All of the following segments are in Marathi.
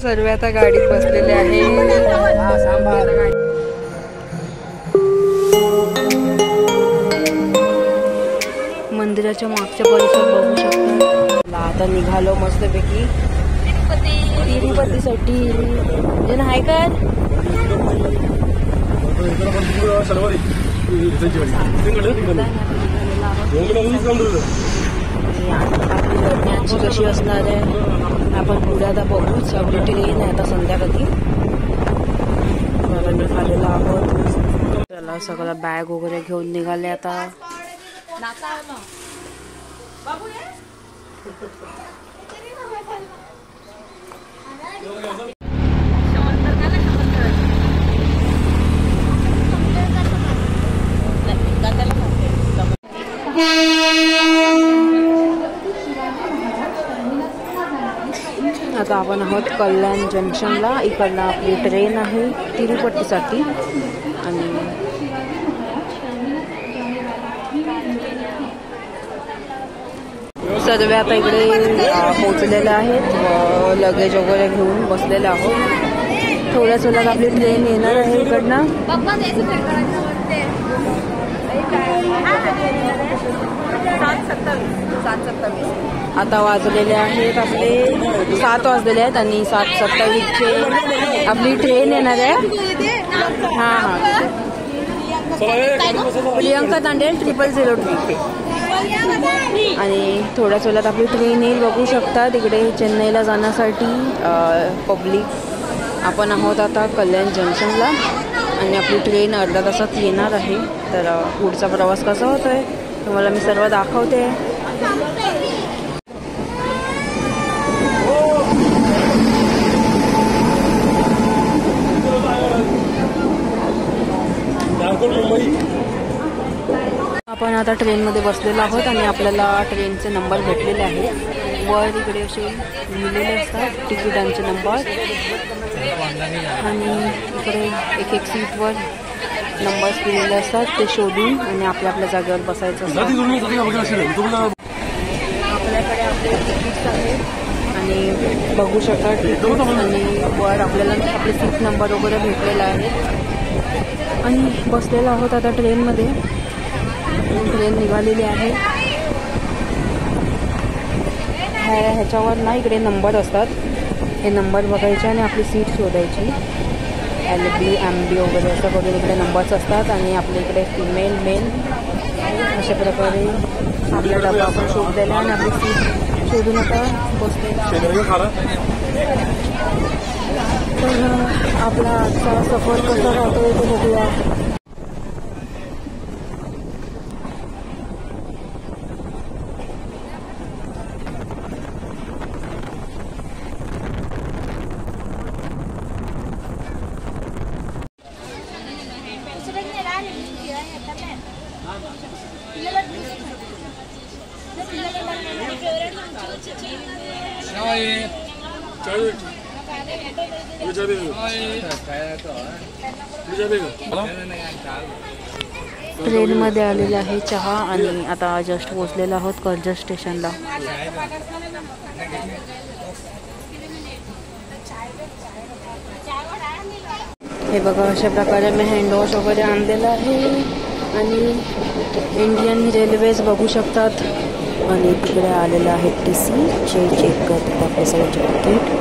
सर्व आता गाडीत बसलेले आहे। मंदिराच्या मागच्या परिसर बघू शकता। आता निघालो मस्तपैकी तिरुपतीसाठी। जण हाय कर कशी असणार आहे आपण पुढे आता बघूच। आपली ट्रेन आहे आता संध्याकाळी। निघालेलो आहोत। चला सगळं बॅग वगैरे घेऊन निघाले आता। आता आपण आहोत कल्याण जंक्शनला। इकडनं आपली ट्रेन आहे तिरुपतीसाठी आणि सर्व आता इकडे पोहोचलेले आहेत व लगेज वगैरे घेऊन बसलेले आहोत। थोड्याच वेळात आपली ट्रेन येणार आहे इकडनं। आता वाजलेले आहेत आपले 7 वाजलेले आहेत आणि 7:27चे आपली ट्रेन येणार आहे। हां प्रियंका तांडेल 0003 आणि थोड्याच वेळात आपली ट्रेन येईल। बघू शकता तिकडे चेन्नईला जाण्यासाठी पब्लिक। आपण आहोत आता कल्याण जंक्शनला आणि आपली ट्रेन अर्धा तासात येणार आहे। तर पुढचा प्रवास कसा होतोय तुम्हाला मी सर्व दाखवते। आपण आता ट्रेनमध्ये बसलेलो आहोत आणि आपल्याला ट्रेनचे नंबर भेटलेले आहेत। वर इकडे असे लिहिलेले असतात तिकिटांचे नंबर आणि इकडे एक सीटवर नंबर्स दिलेले असतात ते शोधून आणि आपल्या जागेवर बसायचं असतं। आपल्याकडे आपले तिकीट्स आहेत आणि बघू शकता तिकीट आणि वर आपल्याला आपले सीट नंबर वगैरे भेटलेला आहे आणि बसलेलो आहोत आता ट्रेनमध्ये। ट्रेन निघालेली आहे। ह्याच्यावर ना इकडे नंबर असतात हे नंबर बघायचे आणि आपली सीट शोधायची। LB MB वगैरे असं वगैरे इकडे नंबर्स असतात आणि आपल्या इकडे फिमेल मेल अशा प्रकारे आपला डबा आपण शोधलेला आणि आपली सीट शोधून आता बसलेला। तर आपला आजचा सफर कसा राहतोय ते बघूया। ट्रेनमध्ये आलेला आहे चहा आणि आता जस्ट पोहोचलेलो आहोत कर्जत स्टेशनला। हे बघा अशा प्रकारे मी हँडवॉश वगैरे आणलेलं आहे आणि इंडियन रेल्वेज बघू शकतात आणि तिकडे आलेलं आहे TC चेक करतात आपले सगळ्यांचे तिकीट।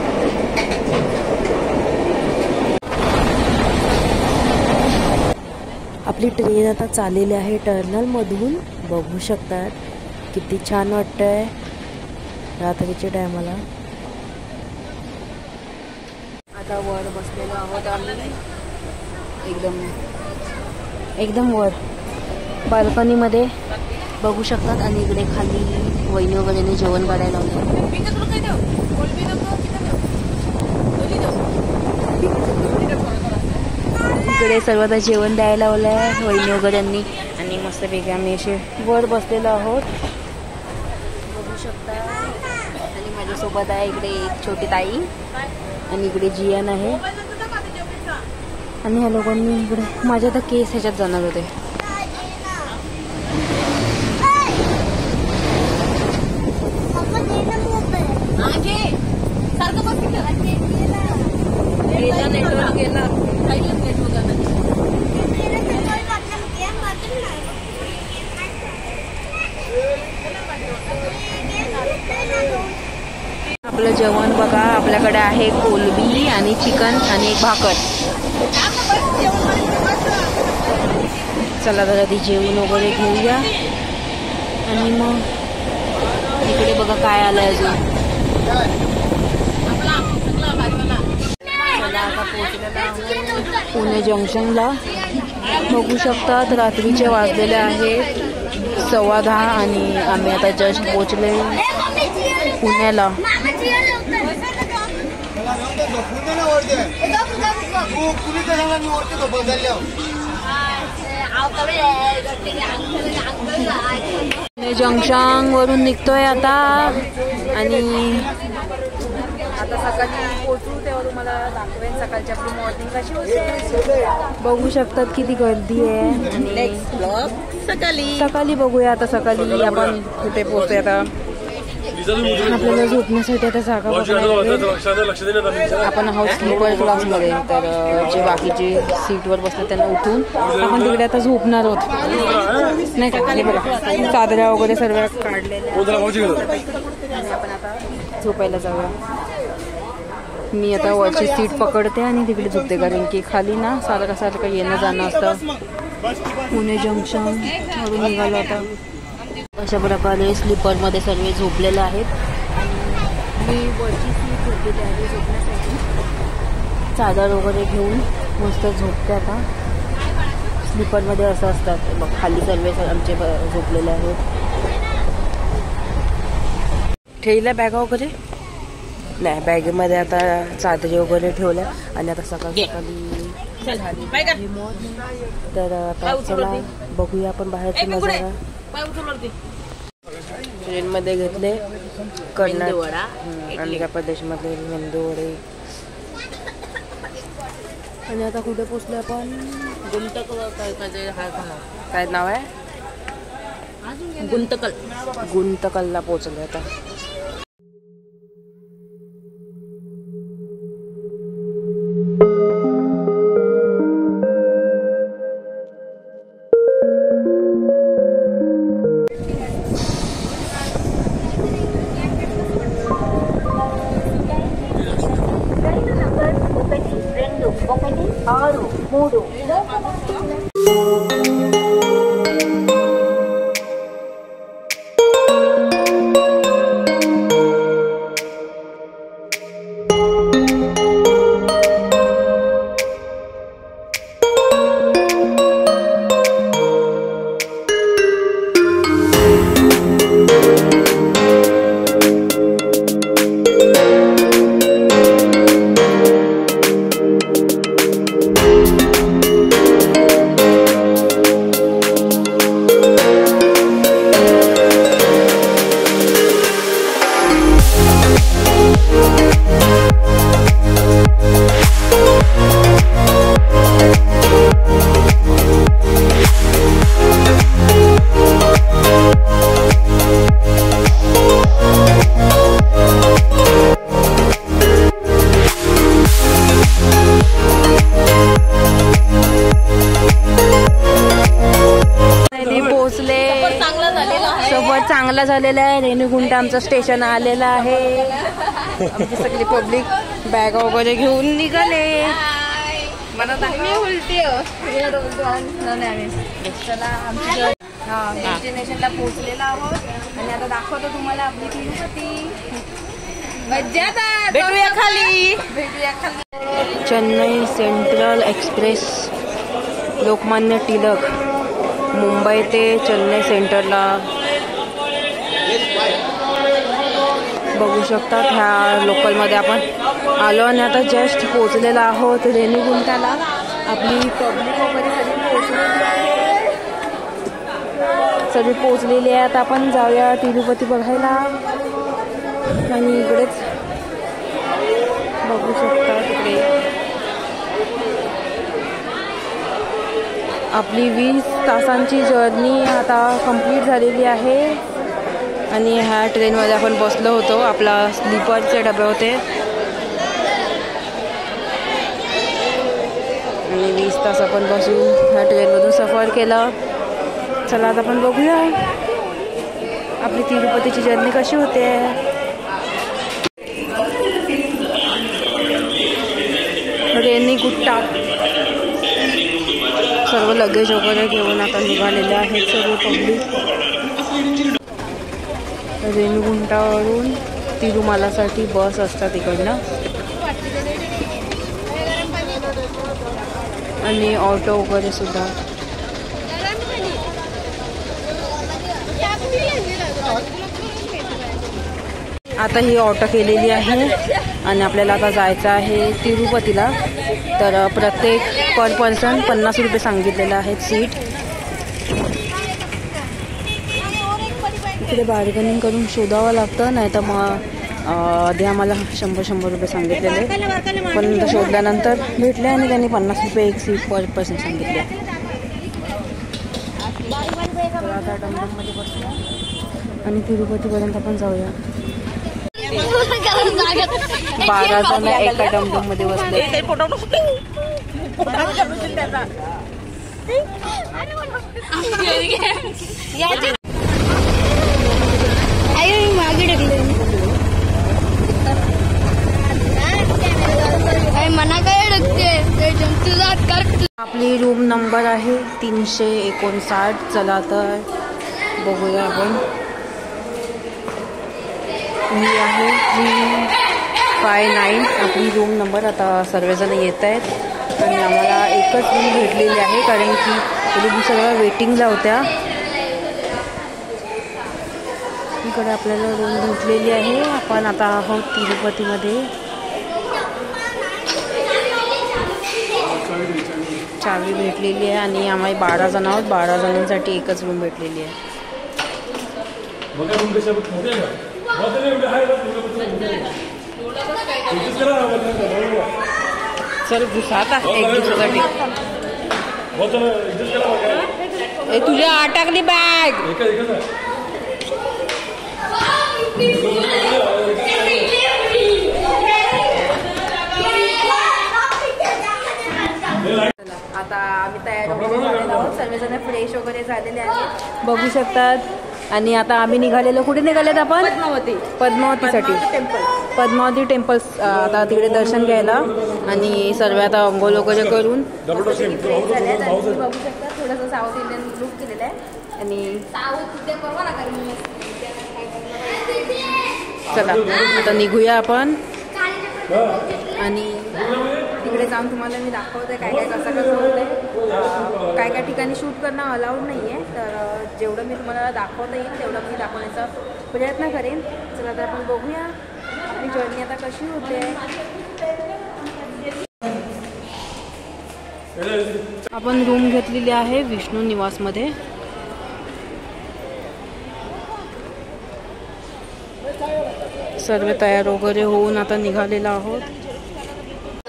आपली ट्रेन आता चाललेली आहे टर्नलमधून। बघू शकतात किती छान वाटतंय रात्रीच्या टायमाला। आता वर बसलेलो आहोत आम्ही एकदम वर बाल्कनीमध्ये बघू शकतात आणि इकडे खाली वहिनी वगैरे जेवण करायला लावलं। इकडे सर्वांना जेवण द्यायला लावलं आहे वहिनी वगैरेंनी आणि मस्तपैकी आम्ही असे वर बसलेलो आहोत बघू शकता। आणि माझ्यासोबत आहे इकडे एक छोटी ताई आणि इकडे जियान आहे आणि ह्या लोकांनी इकडे माझ्या तर केस ह्याच्यात जाणार होते। आपलं जेवण बघा, आपल्याकडे आहे कोलबी आणि चिकन आणि एक भाकर. चला जरा ती जेवण वगैरे घेऊया आणि मग इकडे बघा काय आलं अजून. पुणे जंक्शनला बघू शकतात. रात्रीचे वाजलेले आहेत 10:15 आणि आम्ही आता जस्ट पोचले पुण्याला. पुणे जंक्शन वरून निघतोय आता आणि आता सकाळी पोहोचू तेव्हा तुम्हाला दाखवेन सकाळची आपली मॉर्निंग कशी होते. बघू शकतात किती गर्दी आहे आणि सकाळी बघूया. आता सकाळी आपण कुठे पोहोचतोय. आता आपल्याला झोपण्यासाठी आता जागा बघायला आपण आहोत स्लीपर क्लासमध्ये. तर जे बाकीचे सीटवर बसतात त्यांना उठून आपण तिकडे आता झोपणार आहोत नाही का. बघा चादऱ्या वगैरे सर्व काढलेल्या आपण आता झोपायला जाऊया. मी आता वरची सीट पकडते आणि तिकडे झोपते कारण की खाली ना सारखं येणं जाणं असतं. पुणे जंक्शन वरून निघालो आता. अशा प्रकारे स्लीपरमध्ये सर्व झोपलेले आहेत. मी वरची सीट घेतलेली आहे झोपण्यासाठी. चादर वगैरे घेऊन मस्त झोपते आता. स्लीपरमध्ये असं असतात बघ, खाली सर्व आमचे झोपलेले आहेत. ठेवल्या बॅगा वगैरे नाही, बॅगेमध्ये आता चादरी वगैरे ठेवल्या आणि आता सकाळी तर आता चला बघूया आपण बाहेरचा नजारा. ट्रेनमध्ये घेतले कर्नाटक आंध्र प्रदेशमध्ये मेंदू वडे आणि आता कुठे पोचले आपण. काय नाव आहे गुंतकलला पोचले आता. चांगला झालेला आहे. रेणीगुंटा आमचं स्टेशन आलेलं आहे. आमची सगळी पब्लिक बॅग वगैरे घेऊन निघाले. मी उलटी चला आमची डेस्टिनेशनला पोहोचलेला आहोत आणि आता दाखवतो तुम्हाला आपली तिरुपती. भेटूया खाली. चेन्नई सेंट्रल एक्सप्रेस लोकमान्य टिळक मुंबई ते चेन्नई सेंटरला बघू शकतात. ह्या लोकलमध्ये आपण आलो आणि आता जस्ट पोहोचलेला आहोत रेणीगुंटाला. आपली पब्लिक वगैरे सगळी पोहोचलेली आहे. आता आपण जाऊया तिरुपती बघायला आणि इकडेच बघू शकता. तिकडे आपली 20 तासांची जर्नी आता कंप्लीट झालेली आहे आणि ह्या ट्रेनमध्ये आपण बसलो होतो. आपला स्लीपरचे डबे होते आणि 20 तास आपण बसून ह्या ट्रेनमधून सफर केला. चला आता आपण बघूया आपली तिरुपतीची जर्नी कशी होते. लगेज वगैरे घेऊन आता निघालेले आहेत सर्व पब्लिक. रेणीगुंटावरून तिरुमालासाठी बस असतात इकडनं आणि ऑटो वगैरे सुद्धा. आता ही ऑटो केलेली आहे आणि आपल्याला आता जायचं आहे तिरुपतीला. तर प्रत्येक पर पर्सन 50 रुपये सांगितलेलं आहे सीट. इकडे बार्गेनिंग करून शोधावं लागतं, नाही तर मग आधी आम्हाला 100 रुपये सांगितलेले, पण शोधल्यानंतर भेटले आणि त्यांनी 50 रुपये एक सीट पर पर्सन सांगितले. तर आता डमडममध्ये बसूया आणि तिरुपतीपर्यंत आपण जाऊया. 12 जण एका डमडममध्ये बसले. आपली रूम नंबर आहे 359. चला तर बघूया आपण. ही आहे 359 आपली रूम नंबर. आता सर्वजण येत आहेत आणि आम्हाला एकच रूम भेटलेली आहे, कारण की रूम सगळ्या वेटिंगला होत्या. इकडे आपल्याला रूम भेटलेली आहे. आपण आता आहोत तिरुपतीमध्ये. चावी भेटलेली आहे आणि आम्ही 12 जण आहोत. 12 जणांसाठी एकच रूम भेटलेली आहे. चल घुसात एक दिवसासाठी. तुझ्या अटकली बॅग. आता आम्ही तयार झालेलो आहोत. सर्वजण फ्रेश वगैरे झालेले आहेत, बघू शकतात. आणि आता आम्ही निघालेलो. कुठे निघालेत आपण? पद्मावतीसाठी. पद्मावती टेम्पल. आता तिकडे दर्शन घ्यायला आणि सर्व आता अंघोळ वगैरे करून बघू शकता. थोडंसं साऊथ इंडियन लुक केलेलं आहे आणि चला आता निघूया आपण. आणि तिकडे जाऊन तुम्हाला मी दाखवते काय काय कसं होतं. काय काय ठिकाणी शूट करणं अलाउड नाही आहे, तर जेवढं मी तुम्हाला दाखवता येईल तेवढं मी दाखवण्याचा प्रयत्न करेन. चला तर आपण बघूया आपली जर्नी आता कशी होते. आपण रूम घेतलेली आहे विष्णू निवासमध्ये. सर्व तयार वगैरे होऊन आता निघालेलो आहोत.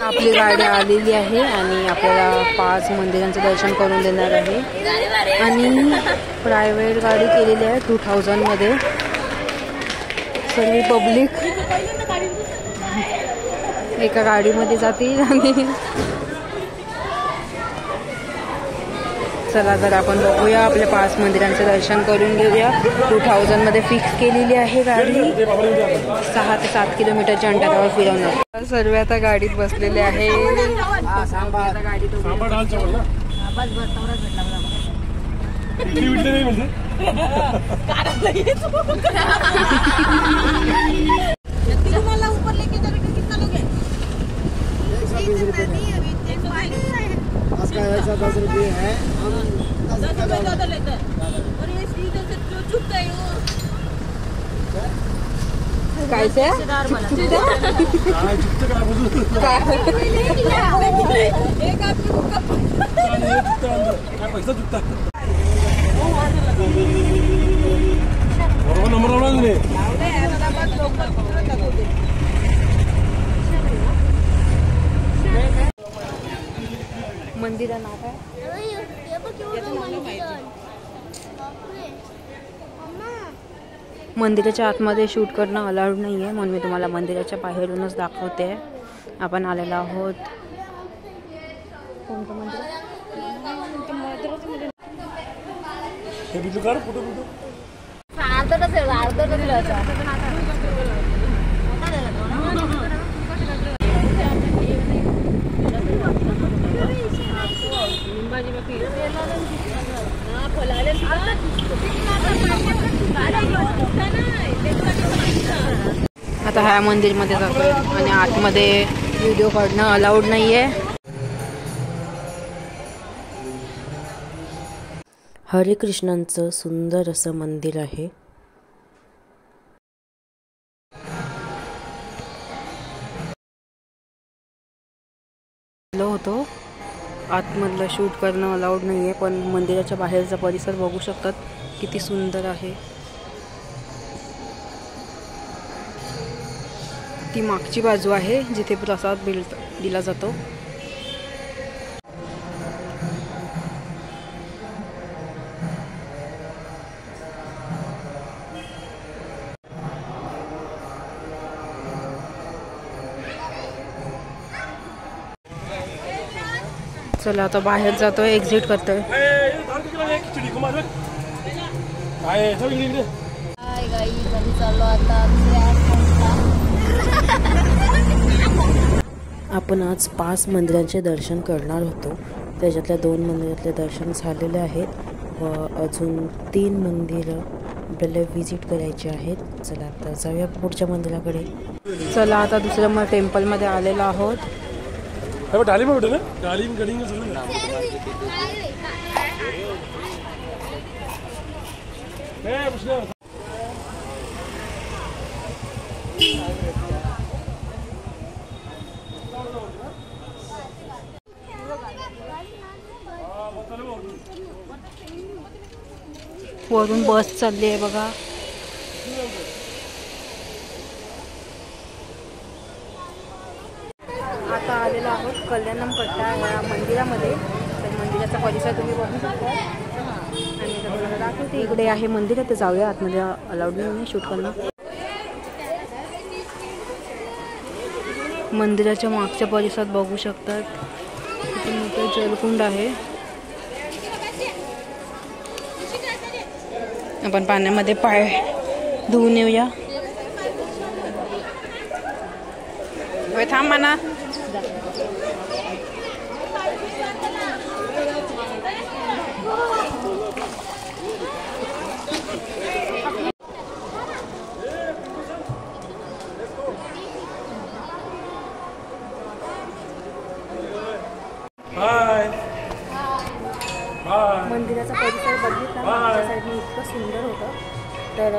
आपली गाडी आलेली आहे आणि आपल्याला 5 मंदिरांचं दर्शन करून देणार आहे. आणि प्रायव्हेट गाडी केलेली आहे 2000 मध्ये. सर्व पब्लिक एका गाडीमध्ये जातील. आणि चला तर आपण बघूया आपल्या 5 मंदिरांचं दर्शन करून घेऊया. 2000 मध्ये फिक्स केलेली आहे गाडी. 6 ते 7 किलोमीटरच्या अंतरावर फिरवणार. सर्व आता गाडीत बसलेले आहे. का ऐसा 10 रुपये है, हम 10 रुपये ज़्यादा लेते हैं। और ये सीधे से जो चुपता है वो कैसे एक आदमी को कब पैसा चुकता मंदिर नाव काय? मंदिराच्या आतमध्ये शूट करणं अलाउड नाही आहे, म्हणून मी तुम्हाला मंदिराच्या बाहेरूनच दाखवते. आपण आलेलो आहोत. कोणतं मंदिर? आता ह्या मंदिरमध्ये जातोय आणि आतमध्ये व्हिडिओ काढणं अलाउड नाही आहे. हरे कृष्णांचं सुंदर असं मंदिर आहे. होतो आतमधलं शूट करणं अलाउड नाही आहे, पण मंदिराच्या बाहेरचा परिसर बघू शकतात किती सुंदर आहे. ती मागची बाजू आहे जिथे प्रसाद दिला जातो. चला आता बाहेर जातोय, एक्झिट करतोय. आपण आज 5 मंदिरांचे दर्शन करणार होतो. त्याच्यातल्या 2 मंदिरातले दर्शन झालेले आहेत व अजून 3 मंदिरं आपल्याला व्हिजिट करायची आहेत. चला आता जाऊया पुढच्या मंदिराकडे. चला आता दुसऱ्या टेम्पलमध्ये आलेलो आहोत. वरून बस चालली आहे बघा. आता आलेलो आहोत कल्याणम कट्टा या मंदिरामध्ये. तर मंदिराचा परिसर तुम्ही बघू शकता आणि तुम्हाला दाखवते. इकडे आहे मंदिर, तर जाऊया आतमध्ये. अलाउड नाही शूट करणं. मंदिराच्या मागच्या परिसरात बघू शकतात किती मोठे जलकुंड आहे. आपण पाण्यामध्ये पाय धुवून येऊया. थांब म्हणा. मंदिराचा परिसर बघितला मागच्या साईडने इतकं सुंदर होतं. तर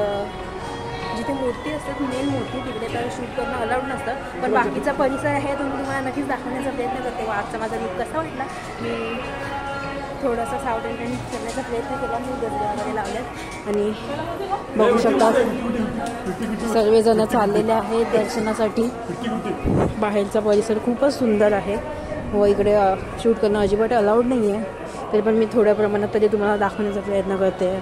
जिथे मूर्ती असतात, मेन मूर्ती, तिकडे तर शूट करणं अलाउड नसतं. पण बाकीचा परिसर आहे तो मी तुम्हाला नक्कीच दाखवण्याचा प्रयत्न करते. आजचा माझा लूक कसा वाटला, मी थोडासा साऊथ इंडियन करण्याचा प्रयत्न केला. मी गजरे वगैरे लावल्यात आणि बघू शकता सर्वजण चाललेले आहेत दर्शनासाठी. बाहेरचा परिसर खूपच सुंदर आहे व इकडे शूट करणं अजिबात अलाउड नाही आहे. तरी पण मी थोड्या प्रमाणात तरी तुम्हाला दाखवण्याचा प्रयत्न करते.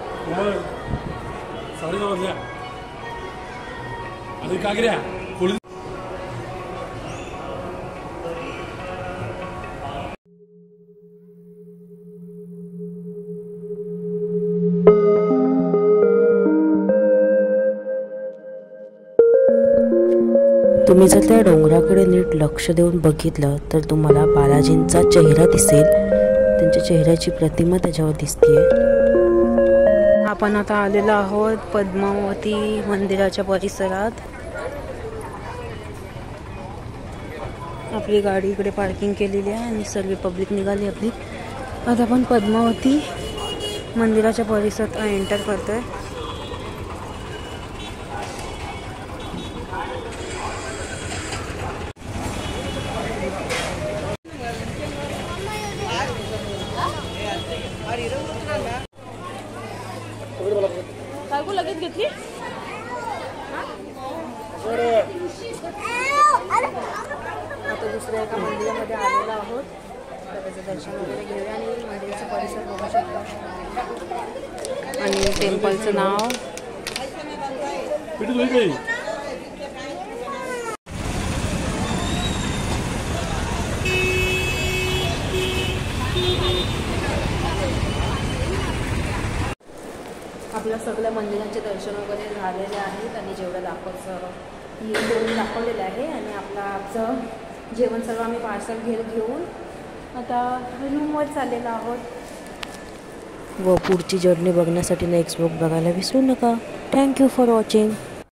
तुम्ही जर त्या डोंगराकडे नीट लक्ष देऊन बघितलं तर तुम्हाला बालाजींचा चेहरा दिसेल. त्यांच्या चेहऱ्याची प्रतिमा त्याच्यावर दिसतेय. आपण आता आलेलो आहोत पद्मावती मंदिराच्या परिसरात. आपली गाडी इकडे पार्किंग केलेली आहे आणि सर्व पब्लिक निघाली आपली. आता आपण पद्मावती मंदिराच्या परिसरात एंटर करतोय. लगेच घेतली. आता दुसऱ्या एका मंदिरामध्ये आलेलो आहोत. तर त्याचं दर्शन वगैरे घेऊया आणि मंदिराचा परिसर बघू शकतो. आणि टेम्पलचं नाव आपल्या सगळ्या मंदिरांचे दर्शन वगैरे झालेले आहेत आणि जेवढं दाखवलेलं आहे. आणि आमचं जेवण सर्व आम्ही पार्सल घेऊन आता रूमवर चाललेलो आहोत. व पुढची जर्नी बघण्यासाठी नेक्स्ट ब्लॉग बघायला विसरू नका. Thank you for watching.